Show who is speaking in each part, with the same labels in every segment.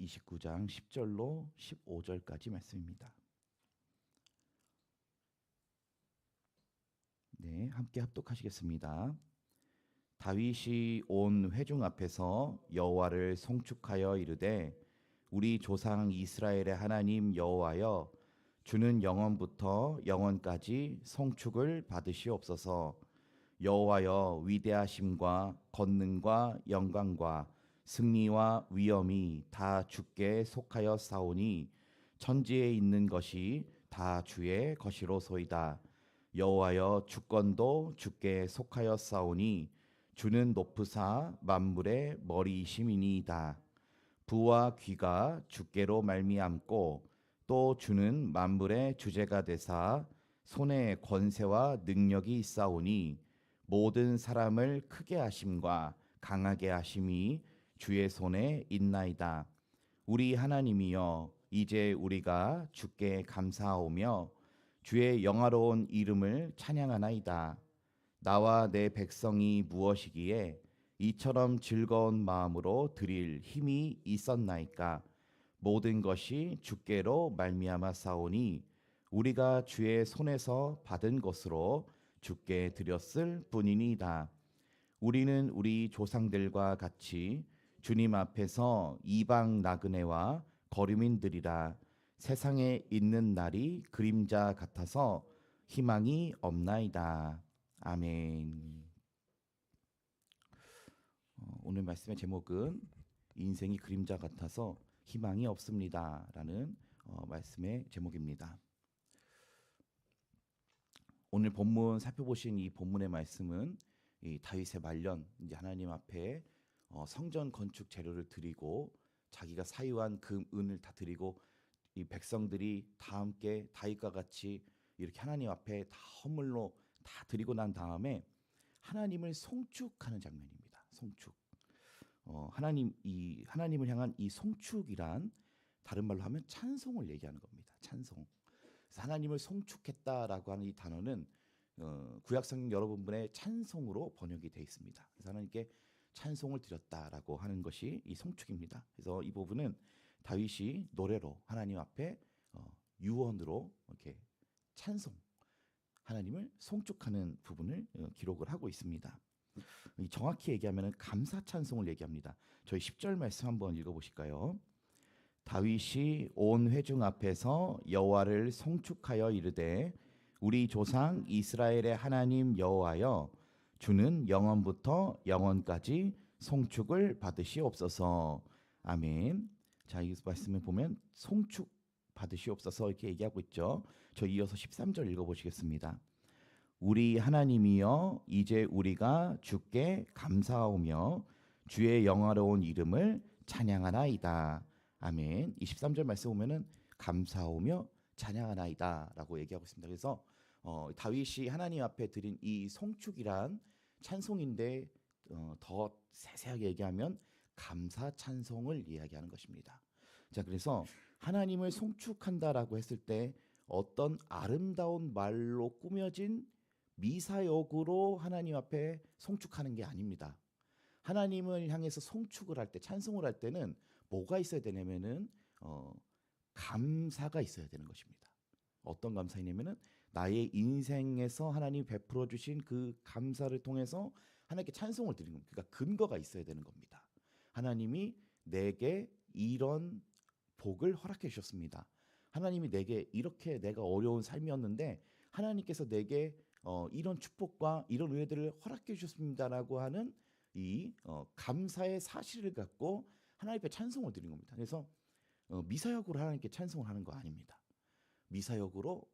Speaker 1: 29장 10절로 15절까지 말씀입니다. 네, 함께 합독하시겠습니다. 다윗이 온 회중 앞에서 여호와를 송축하여 이르되 우리 조상 이스라엘의 하나님 여호와여 주는 영원부터 영원까지 송축을 받으시옵소서. 여호와여 위대하심과 권능과 영광과 승리와 위엄이 다 주께 속하여 싸우니 천지에 있는 것이 다 주의 것이로소이다. 여호와여 주권도 주께 속하여 싸우니 주는 높으사 만물의 머리이심이니이다. 부와 귀가 주께로 말미암고 또 주는 만물의 주제가 되사 손에 권세와 능력이 있사오니 모든 사람을 크게 하심과 강하게 하심이 주의 손에 있나이다. 우리 하나님이여 이제 우리가 주께 감사하오며 주의 영화로운 이름을 찬양하나이다. 나와 내 백성이 무엇이기에 이처럼 즐거운 마음으로 드릴 힘이 있었나이까. 모든 것이 주께로 말미암아 싸우니 우리가 주의 손에서 받은 것으로 주께 드렸을 뿐이니이다. 우리는 우리 조상들과 같이 주님 앞에서 이방 나그네와 거류민들이라. 세상에 있는 날이 그림자 같아서 희망이 없나이다. 아멘. 오늘 말씀의 제목은 인생이 그림자 같아서 희망이 없습니다 라는 말씀의 제목입니다. 오늘 본문 살펴보신 이 본문의 말씀은 이 다윗의 말년, 이제 하나님 앞에 성전 건축 재료를 드리고 자기가 사유한 금, 은을 다 드리고 이 백성들이 다 함께 다윗과 같이 이렇게 하나님 앞에 다 헌물로 다 드리고 난 다음에 하나님을 송축하는 장면입니다. 송축. 하나님을 향한 이 송축이란 다른 말로 하면 찬송을 얘기하는 겁니다. 찬송. 그래서 하나님을 송축했다라고 하는 이 단어는 구약성경 여러 부분에 찬송으로 번역이 되어 있습니다. 그래서 하나님께 찬송을 드렸다라고 하는 것이 이 송축입니다. 그래서 이 부분은 다윗이 노래로 하나님 앞에 유언으로 이렇게 찬송, 하나님을 송축하는 부분을 기록을 하고 있습니다. 정확히 얘기하면 감사 찬송을 얘기합니다. 저희 10절 말씀 한번 읽어보실까요? 다윗이 온 회중 앞에서 여호와를 송축하여 이르되 우리 조상 이스라엘의 하나님 여호와여 주는 영원부터 영원까지 송축을 받으시옵소서. 아멘. 자, 이 말씀을 보면 송축 받으시옵소서 이렇게 얘기하고 있죠. 저 이어서 13절 읽어보시겠습니다. 우리 하나님이여 이제 우리가 주께 감사하오며 주의 영화로운 이름을 찬양하나이다. 아멘. 23절 말씀 보면은 감사하오며 찬양하나이다라고 얘기하고 있습니다. 그래서 다윗이 하나님 앞에 드린 이 송축이란 찬송인데 더 세세하게 얘기하면 감사 찬송을 이야기하는 것입니다. 자, 그래서 하나님을 송축한다라고 했을 때 어떤 아름다운 말로 꾸며진 미사역으로 하나님 앞에 송축하는 게 아닙니다. 하나님을 향해서 송축을 할 때, 찬송을 할 때는 뭐가 있어야 되냐면은 감사가 있어야 되는 것입니다. 어떤 감사이냐면은 나의 인생에서 하나님이 베풀어 주신 그 감사를 통해서 하나님께 찬송을 드리는 겁니다. 그러니까 근거가 있어야 되는 겁니다. 하나님이 내게 이런 복을 허락해 주셨습니다. 하나님이 내게 이렇게 내가 어려운 삶이었는데 하나님께서 내게 이런 축복과 이런 은혜들을 허락해 주셨습니다라고 하는 이 감사의 사실을 갖고 하나님 앞에 찬송을 드리는 겁니다. 그래서 미사역으로 하나님께 찬송을 하는 거 아닙니다. 미사역으로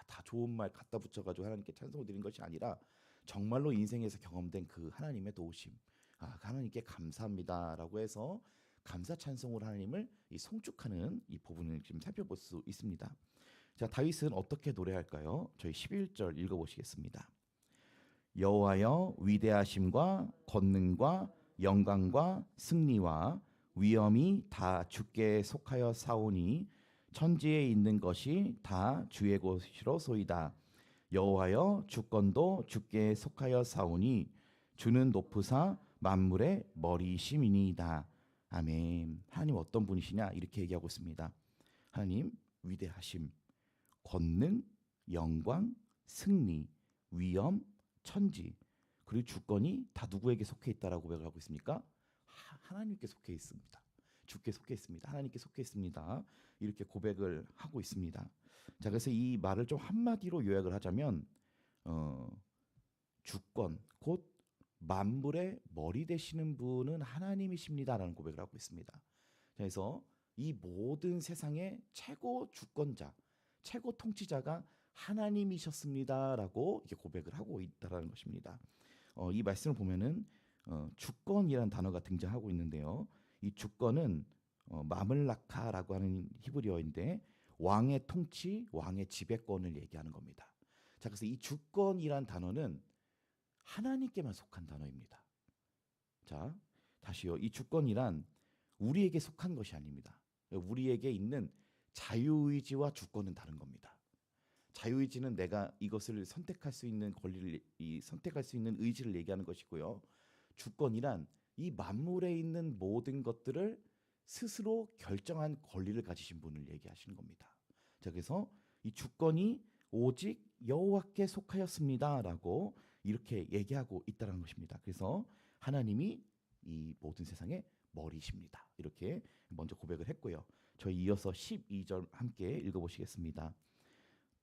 Speaker 1: 다 좋은 말 갖다 붙여가지고 하나님께 찬송을 드리는 것이 아니라 정말로 인생에서 경험된 그 하나님의 도우심, 하나님께 감사합니다라고 해서 감사 찬송으로 하나님을 송축하는 이 부분을 지금 살펴볼 수 있습니다. 자, 다윗은 어떻게 노래할까요? 저희 11절 읽어보시겠습니다. 여호와여 위대하심과 권능과 영광과 승리와 위엄이 다 주께 속하여 사오니 천지에 있는 것이 다 주의 것이로소이다. 여호와여 주권도 주께 속하여 사오니 주는 높으사 만물의 머리이심이니이다. 아멘. 하나님 어떤 분이시냐 이렇게 얘기하고 있습니다. 하나님 위대하심, 권능, 영광, 승리, 위엄, 천지 그리고 주권이 다 누구에게 속해 있다라고 고백을 하고 있습니까? 하나님께 속해 있습니다. 주께 속해 있습니다. 하나님께 속해 있습니다. 이렇게 고백을 하고 있습니다. 자, 그래서 이 말을 좀 한마디로 요약을 하자면 주권 곧 만물의 머리 되시는 분은 하나님이십니다라는 고백을 하고 있습니다. 그래서 이 모든 세상의 최고 주권자, 최고 통치자가 하나님이셨습니다라고 이렇게 고백을 하고 있다라는 것입니다. 이 말씀을 보면은 주권이라는 단어가 등장하고 있는데요. 이 주권은 마물라카라고 하는 히브리어인데 왕의 통치, 왕의 지배권을 얘기하는 겁니다. 자, 그래서 이 주권이란 단어는 하나님께만 속한 단어입니다. 자, 다시요. 이 주권이란 우리에게 속한 것이 아닙니다. 우리에게 있는 자유의지와 주권은 다른 겁니다. 자유의지는 내가 이것을 선택할 수 있는 권리를 선택할 수 있는 의지를 얘기하는 것이고요. 주권이란 이 만물에 있는 모든 것들을 스스로 결정한 권리를 가지신 분을 얘기하시는 겁니다. 자, 그래서 이 주권이 오직 여호와께 속하였습니다라고 이렇게 얘기하고 있다는 것입니다. 그래서 하나님이 이 모든 세상의 머리십니다. 이렇게 먼저 고백을 했고요. 저희 이어서 12절 함께 읽어보시겠습니다.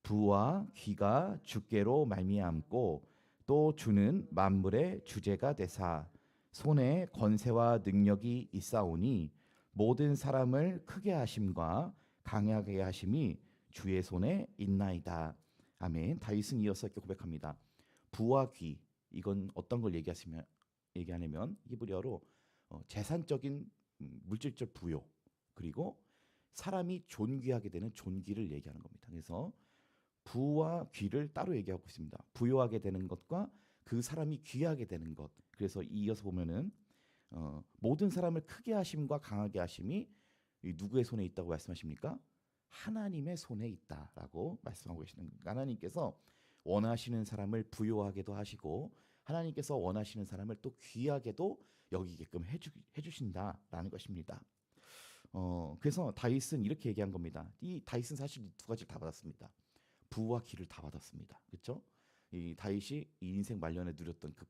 Speaker 1: 부와 귀가 주께로 말미암고 또 주는 만물의 주제가 되사 손에 권세와 능력이 있사오니 모든 사람을 크게 하심과 강하게 하심이 주의 손에 있나이다. 아멘. 다윗은 이어서 이렇게 고백합니다. 부와 귀 이건 어떤 걸 얘기하냐면 히브리어로 재산적인 물질적 부요 그리고 사람이 존귀하게 되는 존귀를 얘기하는 겁니다. 그래서 부와 귀를 따로 얘기하고 있습니다. 부요하게 되는 것과 그 사람이 귀하게 되는 것. 그래서 이어서 보면은 모든 사람을 크게 하심과 강하게 하심이 누구의 손에 있다고 말씀하십니까? 하나님의 손에 있다라고 말씀하고 계시는 겁니다. 하나님께서 원하시는 사람을 부요하게도 하시고 하나님께서 원하시는 사람을 또 귀하게도 여기게끔 해주신다라는 것입니다. 그래서 다윗은 이렇게 얘기한 겁니다. 이 다윗은 사실 두 가지를 다 받았습니다. 부와 귀를 다 받았습니다. 그렇죠? 이 다윗이 이 인생 말년에 누렸던 그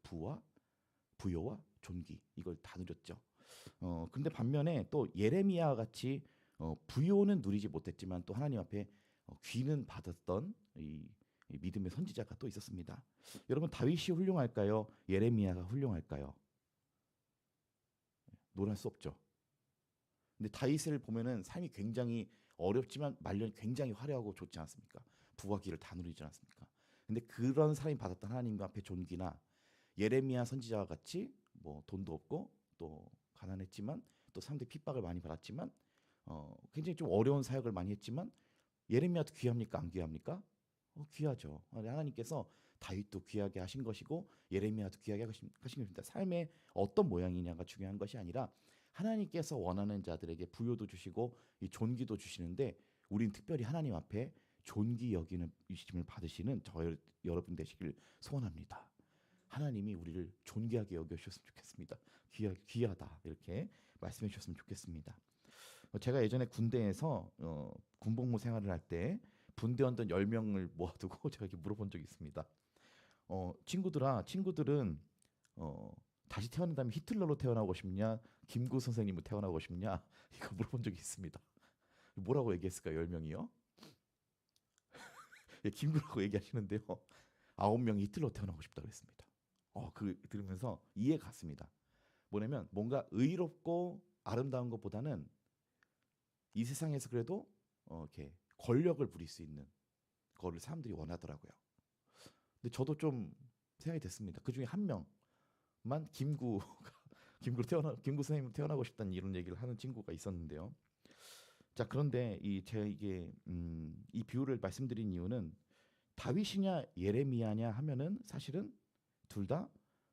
Speaker 1: 부요와 존귀 이걸 다 누렸죠. 근데 반면에 또 예레미야 같이 부요는 누리지 못했지만 또 하나님 앞에 귀는 받았던 이 믿음의 선지자가 또 있었습니다. 여러분 다윗이 훌륭할까요? 예레미야가 훌륭할까요? 논할 수 없죠. 근데 다윗을 보면은 삶이 굉장히 어렵지만 말년이 굉장히 화려하고 좋지 않습니까? 부와 귀를 다 누리지 않습니까? 근데 그런 사람이 받았던 하나님 앞에 존귀나 예레미야 선지자와 같이 뭐 돈도 없고 또 가난했지만 또 사람들이 핍박을 많이 받았지만 굉장히 좀 어려운 사역을 많이 했지만 예레미야도 귀합니까? 안 귀합니까? 귀하죠. 하나님께서 다윗도 귀하게 하신 것이고 예레미야도 귀하게 하신 것입니다. 삶의 어떤 모양이냐가 중요한 것이 아니라 하나님께서 원하는 자들에게 부요도 주시고 이 존귀도 주시는데 우린 특별히 하나님 앞에 존귀 여기는 이심을 받으시는 여러분 되시길 소원합니다. 하나님이 우리를 존귀하게 여겨주셨으면 좋겠습니다. 귀하다 이렇게 말씀해 주셨으면 좋겠습니다. 제가 예전에 군대에서 군복무 생활을 할 때 분대원들 10명을 모아두고 제가 이렇게 물어본 적이 있습니다. 친구들은 다시 태어난다면 히틀러로 태어나고 싶냐 김구 선생님으로 태어나고 싶냐 이거 물어본 적이 있습니다. 뭐라고 얘기했을까요? 10명이요? 예, 김구라고 얘기하시는데요. 9명이 히틀러로 태어나고 싶다고 했습니다. 그 들으면서 이해가 갔습니다. 뭐냐면 뭔가 의롭고 아름다운 것보다는 이 세상에서 그래도 이렇게 권력을 부릴 수 있는 거를 사람들이 원하더라고요. 근데 저도 좀 생각이 됐습니다. 그 중에 한 명만 김구 선생님으로 태어나고 싶다는 이런 얘기를 하는 친구가 있었는데요. 자, 그런데 제가 이 비유를 말씀드린 이유는 다윗이냐 예레미야냐 하면은 사실은 둘 다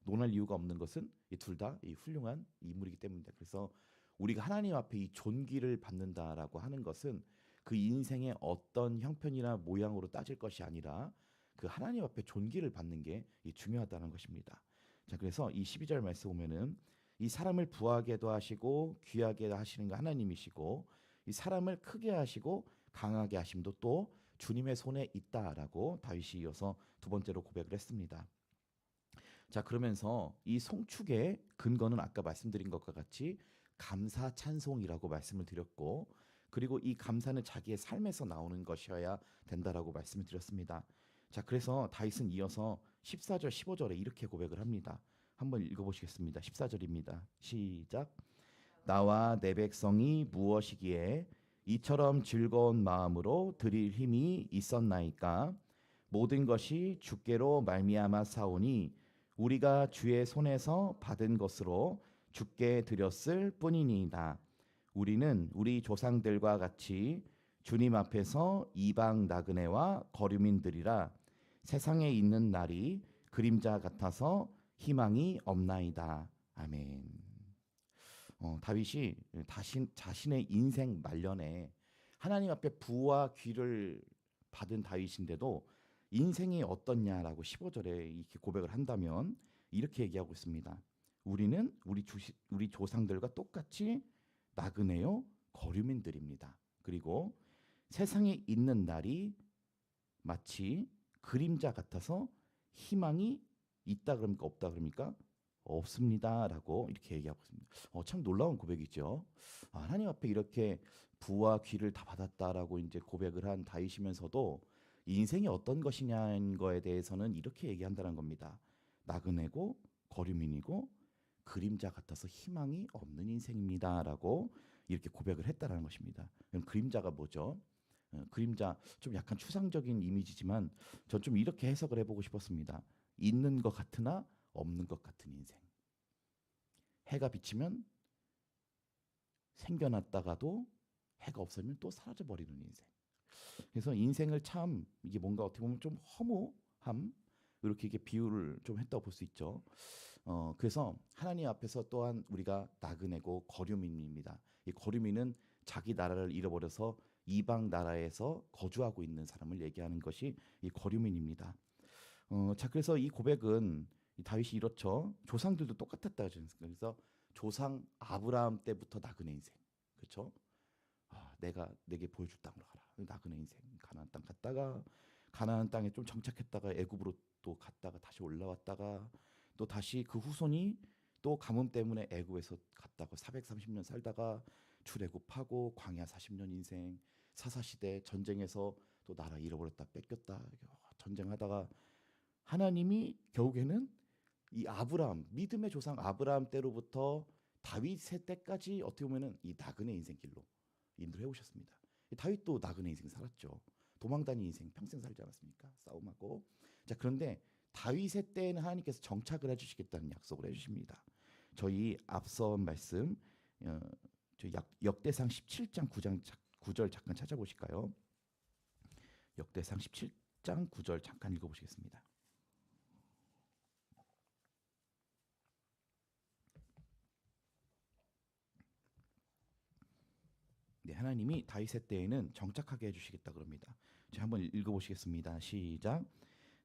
Speaker 1: 논할 이유가 없는 것은 이 둘 다 이 훌륭한 인물이기 때문입니다. 그래서 우리가 하나님 앞에 이 존귀를 받는다라고 하는 것은 그 인생의 어떤 형편이나 모양으로 따질 것이 아니라 그 하나님 앞에 존귀를 받는 게 중요하다는 것입니다. 자, 그래서 이 12절 말씀 보면은 이 사람을 부하게도 하시고 귀하게 하시는 게 하나님이시고, 이 사람을 크게 하시고 강하게 하심도 또 주님의 손에 있다라고 다윗이 이어서 두 번째로 고백을 했습니다. 자, 그러면서 이 송축의 근거는 아까 말씀드린 것과 같이 감사 찬송이라고 말씀을 드렸고, 그리고 이 감사는 자기의 삶에서 나오는 것이어야 된다라고 말씀을 드렸습니다. 자, 그래서 다윗은 이어서 14절 15절에 이렇게 고백을 합니다. 한번 읽어보시겠습니다. 14절입니다. 시작. 나와 내 백성이 무엇이기에 이처럼 즐거운 마음으로 드릴 힘이 있었나이까. 모든 것이 주께로 말미암아 사오니 우리가 주의 손에서 받은 것으로 주께 드렸을 뿐이니이다. 우리는 우리 조상들과 같이 주님 앞에서 이방 나그네와 거류민들이라. 세상에 있는 날이 그림자 같아서 희망이 없나이다. 아멘. 다윗이 자신의 인생 말년에 하나님 앞에 부와 귀를 받은 다윗인데도 인생이 어떻냐라고 15절에 이렇게 고백을 한다면 이렇게 얘기하고 있습니다. 우리는 우리 조상들과 똑같이 나그네요 거류민들입니다. 그리고 세상에 있는 날이 마치 그림자 같아서 희망이 있다 그럽니까 없다 그럽니까? 없습니다라고 이렇게 얘기하고 있습니다. 참 놀라운 고백이죠. 하나님 앞에 이렇게 부와 귀를 다 받았다라고 이제 고백을 한 다윗이면서도 인생이 어떤 것이냐는 거에 대해서는 이렇게 얘기한다는 겁니다. 나그네고 거류민이고 그림자 같아서 희망이 없는 인생입니다라고 이렇게 고백을 했다라는 것입니다. 그럼 그림자가 뭐죠? 그림자 좀 약간 추상적인 이미지지만 전 좀 이렇게 해석을 해보고 싶었습니다. 있는 것 같으나 없는 것 같은 인생. 해가 비치면 생겨났다가도 해가 없으면 또 사라져버리는 인생. 그래서 인생을 참 이게 뭔가 어떻게 보면 좀 허무함 이렇게 비유를 좀 했다고 볼 수 있죠. 그래서 하나님 앞에서 또한 우리가 나그네고 거류민입니다. 이 거류민은 자기 나라를 잃어버려서 이방 나라에서 거주하고 있는 사람을 얘기하는 것이 이 거류민입니다. 자, 그래서 이 고백은 이 다윗이 이렇죠. 조상들도 똑같았다. 그래서 조상 아브라함 때부터 나그네 인생, 그렇죠? 내가 내게 보여줄 땅으로 가라. 나그네 인생, 가나안 땅 갔다가 가나안 땅에 좀 정착했다가 애굽으로 또 갔다가 다시 올라왔다가 또 다시 그 후손이 또 가뭄 때문에 애굽에서 갔다가 430년 살다가 출애굽하고 광야 40년 인생, 사사시대 전쟁에서 또 나라 잃어버렸다 뺏겼다 전쟁하다가 하나님이 결국에는 이 아브라함 믿음의 조상 아브라함 때로부터 다윗의 때까지 어떻게 보면은 이 나그네 인생 길로 인도해 오셨습니다. 다윗도 나그네 인생 살았죠. 도망다니는 인생 평생 살지 않았습니까? 싸움하고. 자, 그런데 다윗의 때에는 하나님께서 정착을 해주시겠다는 약속을 해주십니다. 저희 앞서 말씀 저희 역대상 17장 9절 잠깐 찾아보실까요? 역대상 17장 9절 잠깐 읽어보시겠습니다. 네, 하나님이 다윗의 때에는 정착하게 해주시겠다 그럽니다. 자, 한번 읽어보시겠습니다. 시작.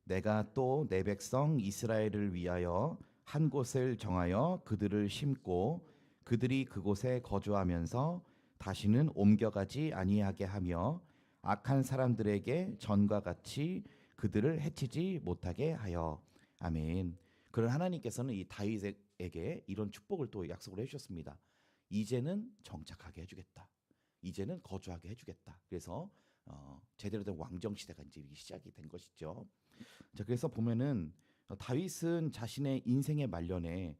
Speaker 1: 내가 또 내 백성 이스라엘을 위하여 한 곳을 정하여 그들을 심고 그들이 그곳에 거주하면서 다시는 옮겨가지 아니하게 하며 악한 사람들에게 전과 같이 그들을 해치지 못하게 하여. 아멘. 그런 하나님께서는 이 다윗에게 이런 축복을 또 약속을 해주셨습니다. 이제는 정착하게 해주겠다. 이제는 거주하게 해주겠다. 그래서 제대로 된 왕정 시대가 이제 시작이 된 것이죠. 자, 그래서 보면은 다윗은 자신의 인생의 말년에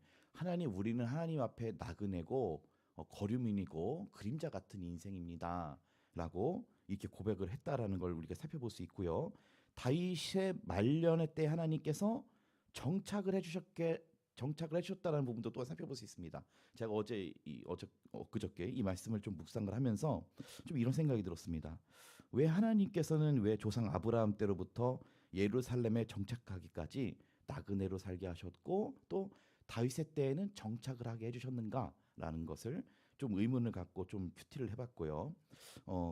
Speaker 1: 우리는 하나님 앞에 나그네고 거류민이고 그림자 같은 인생입니다라고 이렇게 고백을 했다라는 걸 우리가 살펴볼 수 있고요. 다윗의 말년의 때 하나님께서 정착을 해주셨다는 부분도 또 살펴볼 수 있습니다. 제가 그저께 이 말씀을 좀 묵상을 하면서 좀 이런 생각이 들었습니다. 왜 하나님께서는 왜 조상 아브라함 때로부터 예루살렘에 정착하기까지 나그네로 살게 하셨고 또 다윗의 때에는 정착을 하게 해주셨는가라는 것을 좀 의문을 갖고 좀 큐티를 해봤고요.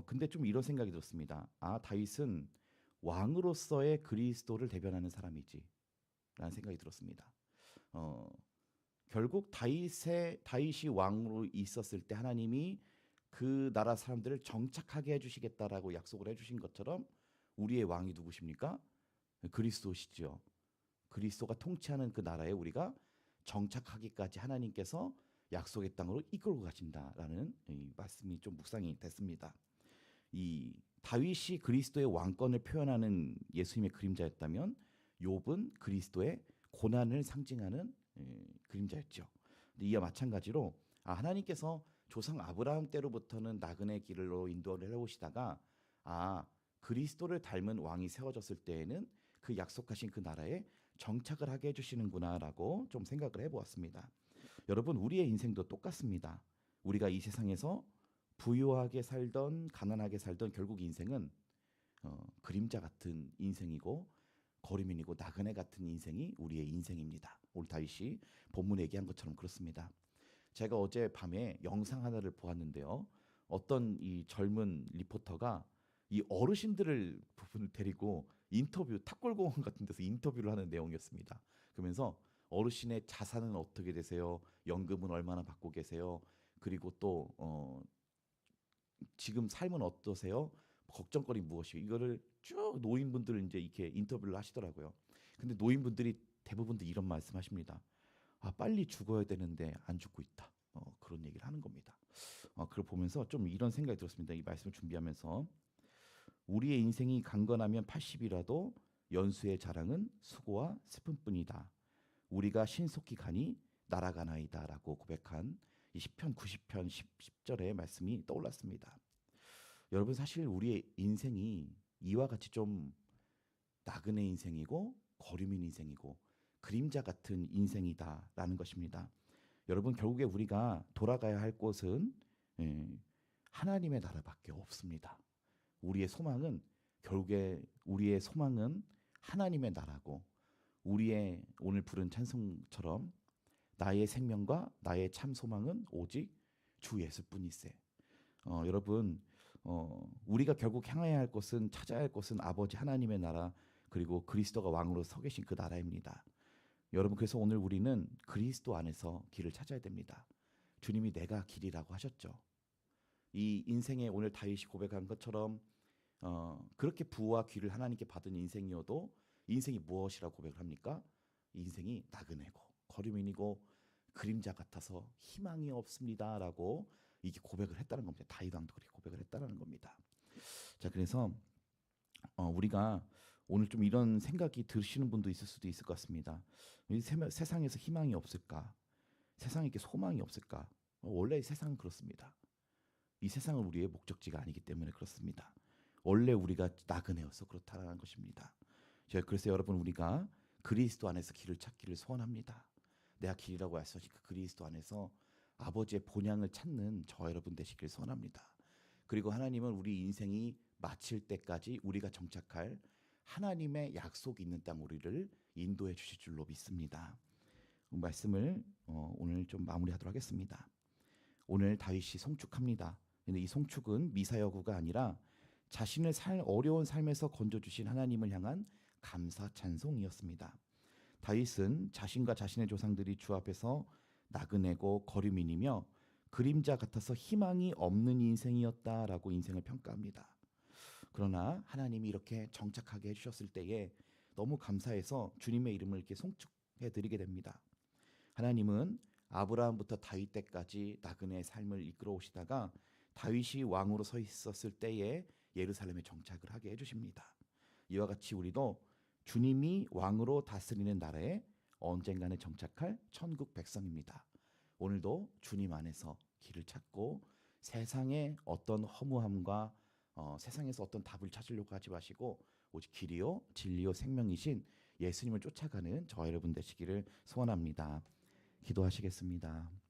Speaker 1: 근데 좀 이런 생각이 들었습니다. 다윗은 왕으로서의 그리스도를 대변하는 사람이지라는 생각이 들었습니다. 결국 다윗이 왕으로 있었을 때 하나님이 그 나라 사람들을 정착하게 해주시겠다라고 약속을 해주신 것처럼 우리의 왕이 누구십니까? 그리스도시죠. 그리스도가 통치하는 그 나라에 우리가 정착하기까지 하나님께서 약속의 땅으로 이끌고 가신다라는 이 말씀이 좀 묵상이 됐습니다. 이 다윗이 그리스도의 왕권을 표현하는 예수님의 그림자였다면 욥은 그리스도의 고난을 상징하는 그림자였죠. 이와 마찬가지로 하나님께서 조상 아브라함 때로부터는 나그네 길로 인도를 해오시다가 그리스도를 닮은 왕이 세워졌을 때에는 그 약속하신 그 나라에 정착을 하게 해주시는구나라고 좀 생각을 해보았습니다. 여러분, 우리의 인생도 똑같습니다. 우리가 이 세상에서 부유하게 살던 가난하게 살던 결국 인생은 그림자 같은 인생이고 거리민이고 나그네 같은 인생이 우리의 인생입니다. 오늘 다윗이 본문에 얘기한 것처럼 그렇습니다. 제가 어제 밤에 영상 하나를 보았는데요. 어떤 이 젊은 리포터가 이 어르신들을 부분을 데리고 인터뷰 탑골공원 같은 데서 인터뷰를 하는 내용이었습니다. 그러면서 어르신의 자산은 어떻게 되세요? 연금은 얼마나 받고 계세요? 그리고 또 지금 삶은 어떠세요? 걱정거리 무엇이요? 이거를 쭉 노인분들 이제 이렇게 인터뷰를 하시더라고요. 근데 노인분들이 대부분도 이런 말씀하십니다. 빨리 죽어야 되는데 안 죽고 있다. 그런 얘기를 하는 겁니다. 그걸 보면서 좀 이런 생각이 들었습니다. 이 말씀을 준비하면서 우리의 인생이 강건하면 80이라도 연수의 자랑은 수고와 슬픔뿐이다. 우리가 신속히 가니 날아가나이다라고 고백한 이 시편 90편 10절의 말씀이 떠올랐습니다. 여러분, 사실 우리의 인생이 이와 같이 좀 나그네 인생이고 거류민 인생이고 그림자 같은 인생이다라는 것입니다. 여러분, 결국에 우리가 돌아가야 할 곳은 하나님의 나라밖에 없습니다. 우리의 소망은 하나님의 나라고, 우리의 오늘 부른 찬송처럼 나의 생명과 나의 참 소망은 오직 주 예수뿐이세. 여러분, 우리가 결국 향해야 할 곳은, 찾아야 할 곳은 아버지 하나님의 나라, 그리고 그리스도가 왕으로 서 계신 그 나라입니다. 여러분, 그래서 오늘 우리는 그리스도 안에서 길을 찾아야 됩니다. 주님이 내가 길이라고 하셨죠. 이 인생에 오늘 다윗이 고백한 것처럼 그렇게 부와 귀를 하나님께 받은 인생이어도 인생이 무엇이라고 고백을 합니까? 인생이 나그네고 거류민이고 그림자 같아서 희망이 없습니다라고 이게 고백을 했다는 겁니다. 다윗 왕도 그렇게 고백을 했다는 겁니다. 자, 그래서 우리가 오늘 좀 이런 생각이 드시는 분도 있을 수도 있을 것 같습니다. 세상에서 희망이 없을까? 세상에 이렇게 소망이 없을까? 원래 이 세상은 그렇습니다. 이 세상은 우리의 목적지가 아니기 때문에 그렇습니다. 원래 우리가 나그네여서 그렇다는 것입니다. 그래서 여러분, 우리가 그리스도 안에서 길을 찾기를 소원합니다. 내가 길이라고 해서 그 그리스도 안에서 아버지의 본향을 찾는 저 여러분 되시길 소원합니다. 그리고 하나님은 우리 인생이 마칠 때까지 우리가 정착할 하나님의 약속이 있는 땅 우리를 인도해 주실 줄로 믿습니다. 말씀을 오늘 좀 마무리하도록 하겠습니다. 오늘 다윗이 송축합니다. 근데 이 송축은 미사여구가 아니라 자신을 어려운 삶에서 건져주신 하나님을 향한 감사 찬송이었습니다. 다윗은 자신과 자신의 조상들이 주 앞에서 나그네고 거류민이며 그림자 같아서 희망이 없는 인생이었다라고 인생을 평가합니다. 그러나 하나님이 이렇게 정착하게 해주셨을 때에 너무 감사해서 주님의 이름을 이렇게 송축해 드리게 됩니다. 하나님은 아브라함부터 다윗 때까지 나그네의 삶을 이끌어 오시다가 다윗이 왕으로 서 있었을 때에 예루살렘에 정착을 하게 해주십니다. 이와 같이 우리도 주님이 왕으로 다스리는 나라에 언젠가는 정착할 천국 백성입니다. 오늘도 주님 안에서 길을 찾고 세상의 어떤 허무함과 세상에서 어떤 답을 찾으려고 하지 마시고 오직 길이요 진리요 생명이신 예수님을 쫓아가는 저 여러분 되시기를 소원합니다. 기도하시겠습니다.